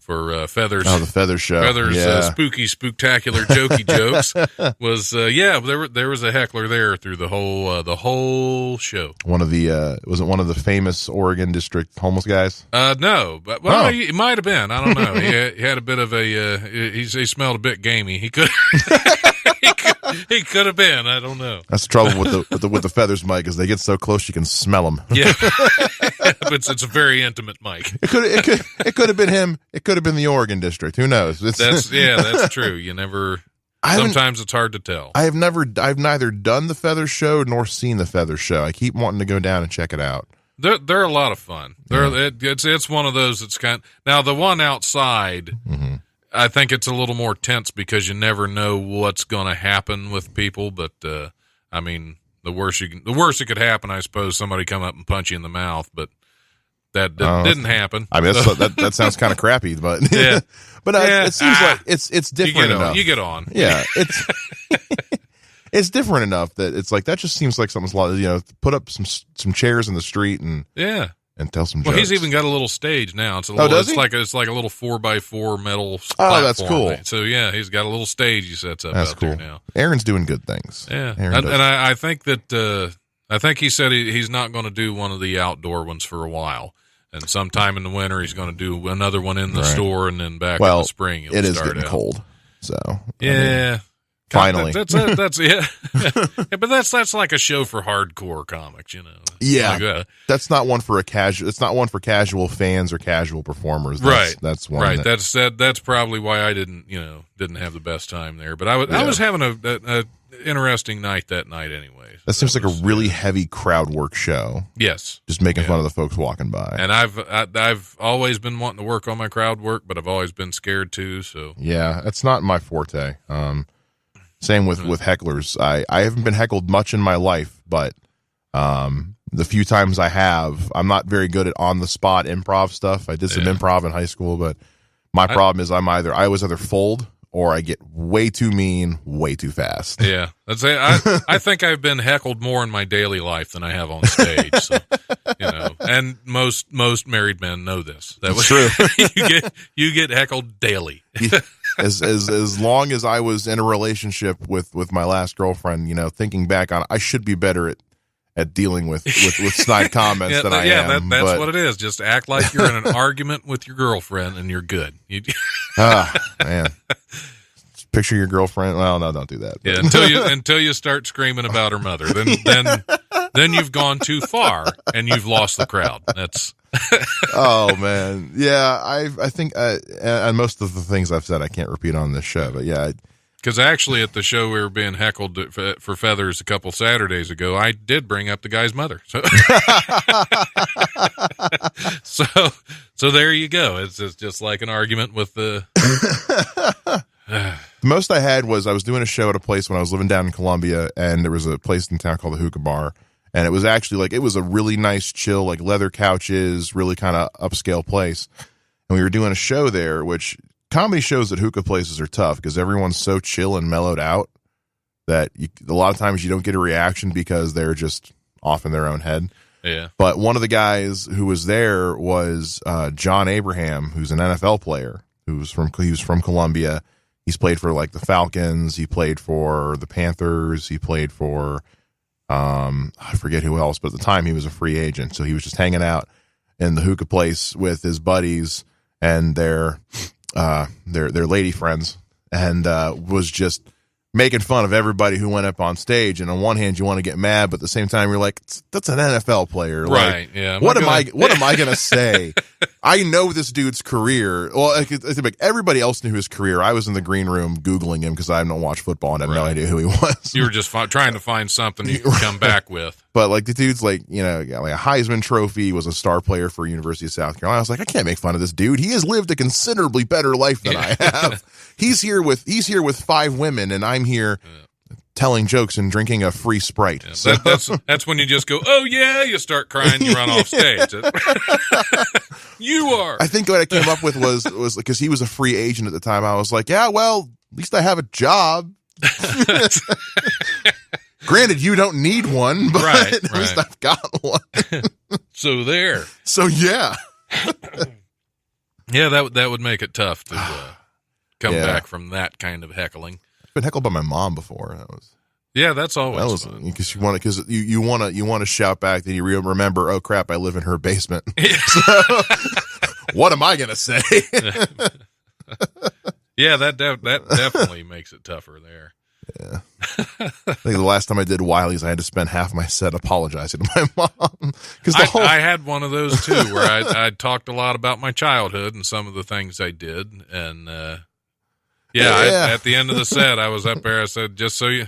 A: for Feathers.
C: Oh, the Feathers show.
A: Feathers,
C: yeah.
A: spooky, spooktacular, jokey jokes was there was a heckler there through the whole show.
C: One of the was it one of the famous Oregon district homeless guys?
A: No, but it might have been. I don't know. He had a bit of a he smelled a bit gamey. He could. He could have been. I don't know.
C: That's the trouble with the Feathers mic, is they get so close you can smell them.
A: Yeah, but it's a very intimate mic.
C: It could have been him. It could have been the Oregon district. Who knows?
A: That's true. You never. Sometimes it's hard to tell.
C: I've neither done the Feathers show nor seen the Feathers show. I keep wanting to go down and check it out.
A: They're a lot of fun. It's one of those that's now the one outside.
C: Mm-hmm.
A: I think it's a little more tense because you never know what's going to happen with people. But I mean, the worst it could happen, I suppose, somebody come up and punch you in the mouth. But that didn't happen.
C: I mean, that sounds kind of crappy, but
A: Yeah.
C: but it seems like it's different enough.
A: You get on.
C: Yeah, it's it's different enough that it's like that just seems like something's put up some chairs in the street and tell some
A: Well,
C: jokes.
A: he's even got a little stage now. It's a little,
C: does
A: it's
C: he?
A: like a little 4x4 metal platform.
C: Oh, that's cool.
A: So yeah, he's got a little stage he sets up
C: That's
A: out
C: cool.
A: there now.
C: Aaron's doing good things.
A: Yeah,
C: Aaron does.
A: and I think that I think he said he's not going to do one of the outdoor ones for a while, and sometime in the winter he's going to do another one in the store, and then back in the spring
C: it is
A: start
C: getting
A: out.
C: cold. So
A: Yeah.
C: Finally.
A: That's yeah. But that's like a show for hardcore comics,
C: Yeah.
A: Like that.
C: that's not one for it's not one for casual fans or casual performers. That's one.
A: Right. That's probably why I didn't have the best time there. But I was having a interesting night that night anyway.
C: That seems like a really heavy crowd work show.
A: Yes.
C: Just making fun of the folks walking by.
A: And I've always been wanting to work on my crowd work, but I've always been scared too. So
C: Yeah, that's not my forte. Same with hecklers. I haven't been heckled much in my life, but the few times I have, I'm not very good at on the spot improv stuff. I did some improv in high school, but my problem is I always either fold or I get way too mean, way too fast.
A: yeah, I think I've been heckled more in my daily life than I have on stage. So, and most married men know this.
C: That's true.
A: you get heckled daily.
C: As long as I was in a relationship with my last girlfriend, thinking back on it, I should be better at dealing with snide comments than I am.
A: That's what it is. Just act like you're in an argument with your girlfriend and you're good.
C: Man. Picture your girlfriend. Well, no, don't do that.
A: Yeah, until you start screaming about her mother. Then you've gone too far and you've lost the crowd. That's
C: Oh man. Yeah, I think and most of the things I've said I can't repeat on this show, but yeah.
A: Because actually, at the show we were being heckled for feathers a couple Saturdays ago, I did bring up the guy's mother. So there you go. It's just like an argument with the.
C: The most I had was I was doing a show at a place when I was living down in Columbia, and there was a place in town called the Hookah Bar, and it was actually it was a really nice, chill, leather couches, really kind of upscale place, and we were doing a show there, which. Comedy shows at hookah places are tough because everyone's so chill and mellowed out that a lot of times you don't get a reaction because they're just off in their own head.
A: Yeah.
C: But one of the guys who was there was John Abraham, who's an NFL player, he was from Columbia. He's played for the Falcons. He played for the Panthers. He played for I forget who else, but at the time he was a free agent. So he was just hanging out in the hookah place with his buddies and their lady friends, and was just making fun of everybody who went up on stage. And on one hand, you want to get mad, but at the same time, you're like, that's an NFL player,
A: right? Yeah.
C: What am I going to say? I know this dude's career. Well, everybody else knew his career. I was in the green room Googling him because I don't watch football and I have no idea who he was.
A: You were just trying to find something you could come back with.
C: But the dude's got a Heisman Trophy, was a star player for University of South Carolina. I was like, I can't make fun of this dude. He has lived a considerably better life than I have. He's here with 5 women, and I'm here telling jokes and drinking a free Sprite.
A: Yeah,
C: so
A: that's when you just go, oh yeah, you start crying, you run off stage. You are.
C: I think what I came up with was because he was a free agent at the time. I was like, yeah, well, at least I have a job. Granted, you don't need one, but at least I've got one.
A: So there.
C: So yeah.
A: Yeah, that would make it tough to come back from that kind of heckling.
C: I've been heckled by my mom before.
A: That's always fun.
C: Because you want to shout back that you remember. Oh crap! I live in her basement. So, what am I gonna say?
A: Yeah, that definitely makes it tougher there.
C: Yeah. I think the last time I did Wiley's, I had to spend half my set apologizing to my mom. Because
A: I had one of those too, where I talked a lot about my childhood and some of the things I did, and at the end of the set, I was up there. I said, just so you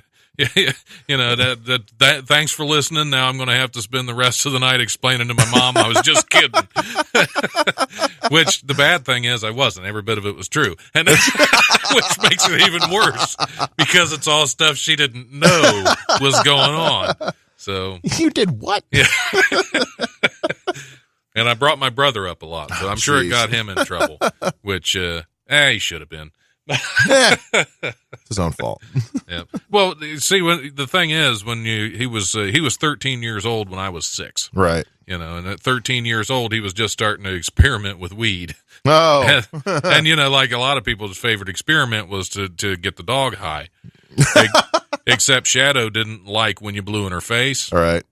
A: know that thanks for listening. Now I'm going to have to spend the rest of the night explaining to my mom I was just kidding. Which the bad thing is I wasn't. Every bit of it was true, and which makes it even worse because it's all stuff she didn't know was going on. So
C: you did what?
A: Yeah. And I brought my brother up a lot, so I'm sure it got him in trouble, which, he should have been.
C: It's his own fault.
A: Yeah. Well, see, the thing is, when he was 13 years old when I was 6.
C: Right.
A: You know, and at 13 years old, he was just starting to experiment with weed.
C: Oh.
A: And you know, like a lot of people's favorite experiment was to get the dog high. Except Shadow didn't like when you blew in her face.
C: All right.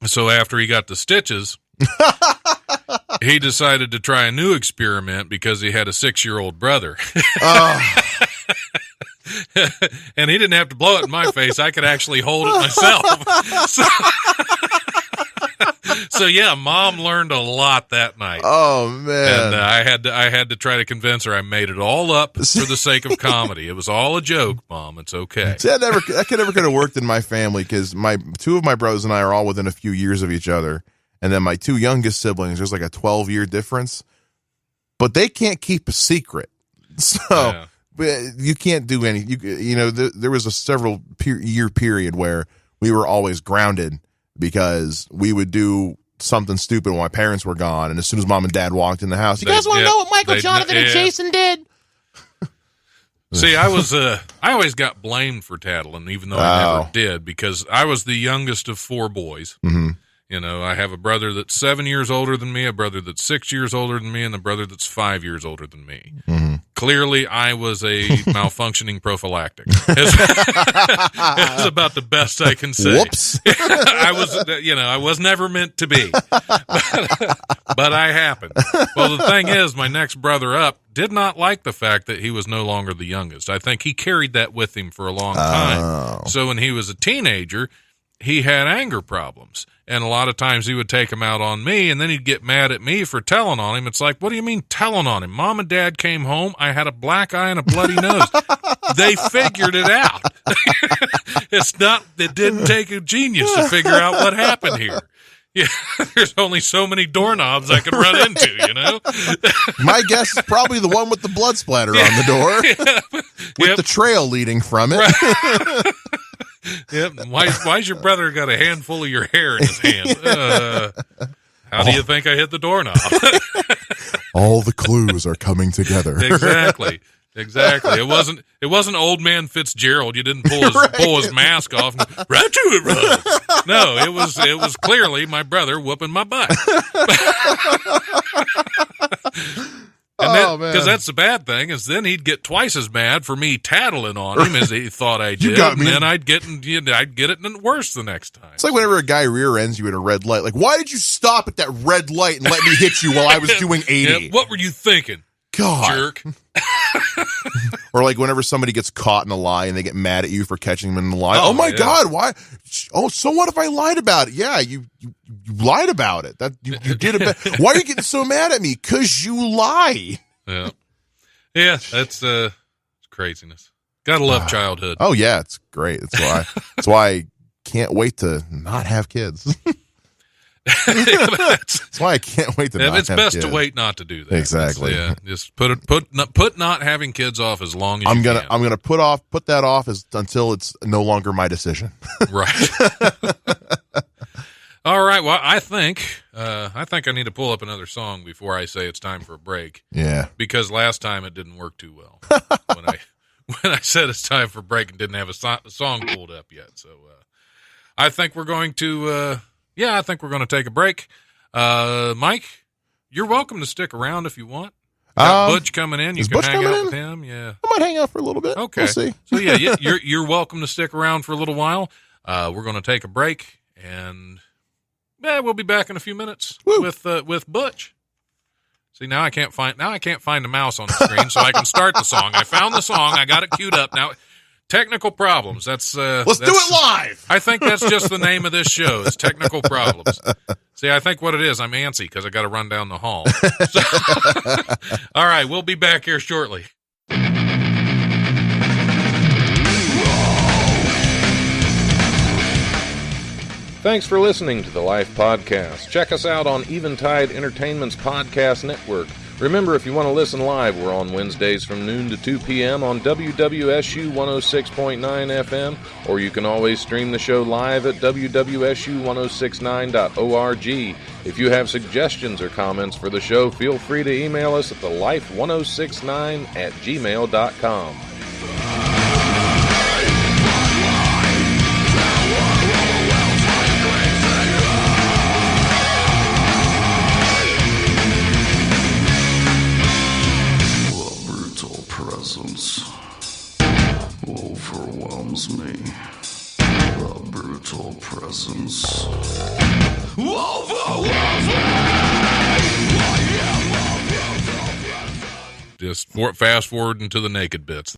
A: So after he got the stitches, he decided to try a new experiment because he had a 6-year-old brother.
C: Oh.
A: And he didn't have to blow it in my face. I could actually hold it myself. So yeah, Mom learned a lot that night.
C: Oh man!
A: And I had to try to convince her I made it all up for the sake of comedy. It was all a joke, Mom. It's okay.
C: See, that could have worked in my family because two of my brothers and I are all within a few years of each other, and then my 2 youngest siblings, there's like a 12-year difference, but they can't keep a secret. So.
A: Yeah.
C: But you can't do any. You know, there was a several year period where we were always grounded because we would do something stupid when my parents were gone, and as soon as Mom and Dad walked in the house, you guys want to know what Michael, Jonathan, and Jason did?
A: See, I always got blamed for tattling, even though I never did, because I was the youngest of 4 boys.
C: Mm-hmm.
A: You know, I have a brother that's 7 years older than me, a brother that's 6 years older than me, and a brother that's 5 years older than me.
C: Mm-hmm.
A: Clearly, I was a malfunctioning prophylactic. It's about the best I can say.
C: Whoops.
A: I was never meant to be, but I happened. Well, the thing is, my next brother up did not like the fact that he was no longer the youngest. I think he carried that with him for a long time.
C: Oh.
A: So when he was a teenager, he had anger problems. And a lot of times he would take them out on me, and then he'd get mad at me for telling on him. It's like, what do you mean telling on him? Mom and Dad came home. I had a black eye and a bloody nose. They figured it out. It didn't take a genius to figure out what happened here. Yeah, there's only so many doorknobs I could run into, you know?
C: My guess is probably the one with the blood splatter on the door with the trail leading from it.
A: Right. Yep. Why's your brother got a handful of your hair in his hand? How do you think I hit the doorknob?
C: All the clues are coming together.
A: Exactly. It wasn't old man Fitzgerald. You didn't pull his mask off. And, right to it, Rose. No, it was clearly my brother whooping my butt. And because that's the bad thing, is then he'd get twice as mad for me tattling on him as he thought I did. And then I'd get it worse the next time.
C: It's like whenever a guy rear ends you at a red light. Like, why did you stop at that red light and let me hit you while I was doing 80?
A: Yeah, what were you thinking?
C: God.
A: Jerk.
C: Or like whenever somebody gets caught in a lie and they get mad at you for catching them in the lie. Oh my God, why? Oh, so what if I lied about it? Yeah, you lied about it. That you did it. Why are you getting so mad at me? 'Cause you lie.
A: Yeah, that's craziness. Gotta love childhood.
C: Oh yeah, it's great. That's why I can't wait to not have kids. That's why I can't wait to not have kids.
A: It's best to wait not to do that.
C: Exactly.
A: Just put not having kids off as long as you can.
C: I'm gonna put that off until it's no longer my decision.
A: Right. All right. Well, I think I need to pull up another song before I say it's time for a break.
C: Yeah.
A: Because last time it didn't work too well when I said it's time for a break and didn't have a song pulled up yet. So I think we're going to. I think we're going to take a break. Mike, you're welcome to stick around if you want. Got Butch coming in. You can hang out with him. Yeah,
C: I might hang out for a little bit.
A: Okay,
C: we'll see.
A: So yeah, you're welcome to stick around for a little while. We're going to take a break, and we'll be back in a few minutes with Butch. See, now I can't find the mouse on the screen, so I can start the song. I found the song. I got it queued up now. Technical problems. Let's do
C: it live.
A: I think that's just the name of this show is Technical Problems. See, I think what it is, I'm antsy because I got to run down the hall. So, all right, we'll be back here shortly. Thanks for listening to the Life Podcast. Check us out on Eventide Entertainment's podcast network. Remember, if you want to listen live, we're on Wednesdays from noon to 2 p.m. on WWSU 106.9 FM, or you can always stream the show live at WWSU1069.org. If you have suggestions or comments for the show, feel free to email us at thelife1069@gmail.com.
B: Presence overwhelms me. The brutal presence overwhelms me.
A: Just fast forwarding to the naked bits.